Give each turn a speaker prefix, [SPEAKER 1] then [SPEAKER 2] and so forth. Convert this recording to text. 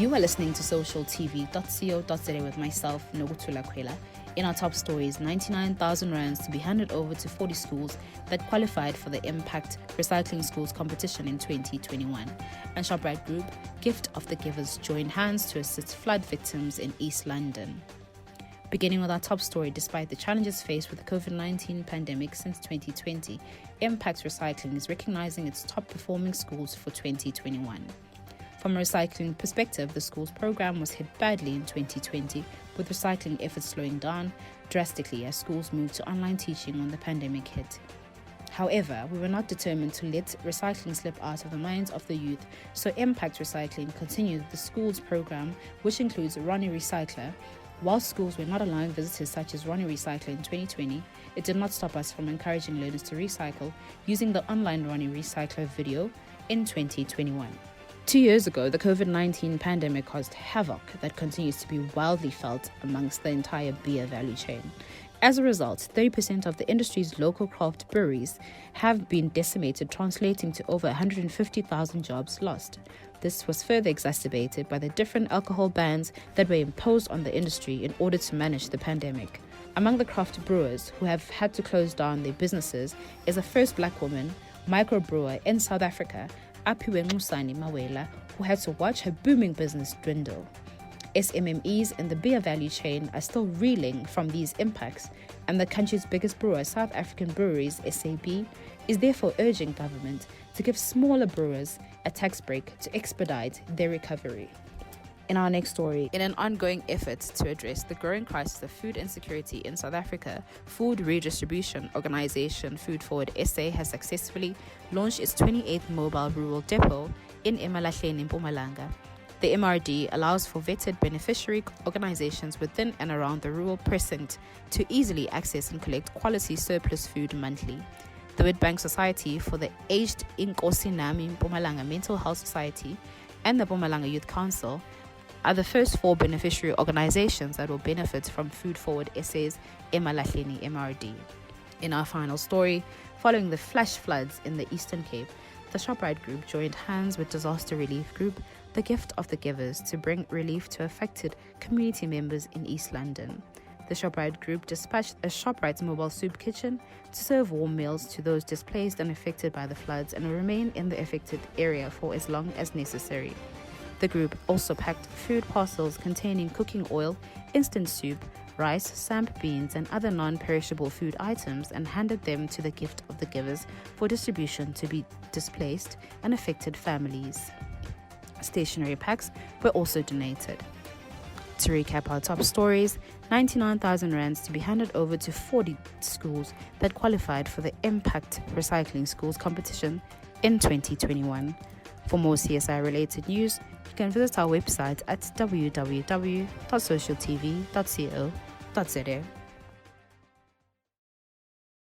[SPEAKER 1] You are listening to socialtv.co.za with myself, Nokuthula Khwela. In our top stories, 99,000 rands to be handed over to 40 schools that qualified for the Impact Recycling Schools competition in 2021. And Shoprite Group, Gift of the Givers, joined hands to assist flood victims in East London. Beginning with our top story, despite the challenges faced with the COVID-19 pandemic since 2020, Impact Recycling is recognizing its top performing schools for 2021. From a recycling perspective, the school's program was hit badly in 2020, with recycling efforts slowing down drastically as schools moved to online teaching when the pandemic hit. However, we were not determined to let recycling slip out of the minds of the youth, so Impact Recycling continued the school's program, which includes Ronnie Recycler. While schools were not allowing visitors such as Ronnie Recycler in 2020, it did not stop us from encouraging learners to recycle using the online Ronnie Recycler video in 2021. 2 years ago, the COVID-19 pandemic caused havoc that continues to be wildly felt amongst the entire beer value chain. As a result, 30% of the industry's local craft breweries have been decimated, translating to over 150,000 jobs lost. This was further exacerbated by the different alcohol bans that were imposed on the industry in order to manage the pandemic. Among the craft brewers who have had to close down their businesses is a first black woman, microbrewer in South Africa, Mawela, who had to watch her booming business dwindle. SMMEs in the beer value chain are still reeling from these impacts, and the country's biggest brewer, South African Breweries SAB, is therefore urging government to give smaller brewers a tax break to expedite their recovery. In our next story, in an ongoing effort to address the growing crisis of food insecurity in South Africa, food redistribution organization Food Forward SA has successfully launched its 28th mobile rural depot in Emalahleni in Mpumalanga. The MRD allows for vetted beneficiary organizations within and around the rural precinct to easily access and collect quality surplus food monthly. The Witbank Society for the Aged Inkosi Nami Mpumalanga Mental Health Society and the Mpumalanga Youth Council are the first 4 beneficiary organizations that will benefit from Food Forward SA's Emalahleni MRD. In our final story, following the flash floods in the Eastern Cape, the Shoprite Group joined hands with disaster relief group, the Gift of the Givers, to bring relief to affected community members in East London. The Shoprite Group dispatched a Shoprite mobile soup kitchen to serve warm meals to those displaced and affected by the floods and will remain in the affected area for as long as necessary. The group also packed food parcels containing cooking oil, instant soup, rice, samp beans, and other non-perishable food items and handed them to the Gift of the Givers for distribution to be displaced and affected families. Stationery packs were also donated. To recap our top stories, 99,000 rands to be handed over to 40 schools that qualified for the Impact Recycling Schools competition in 2021. For more CSI-related news, you can visit our website at www.socialtv.co.za.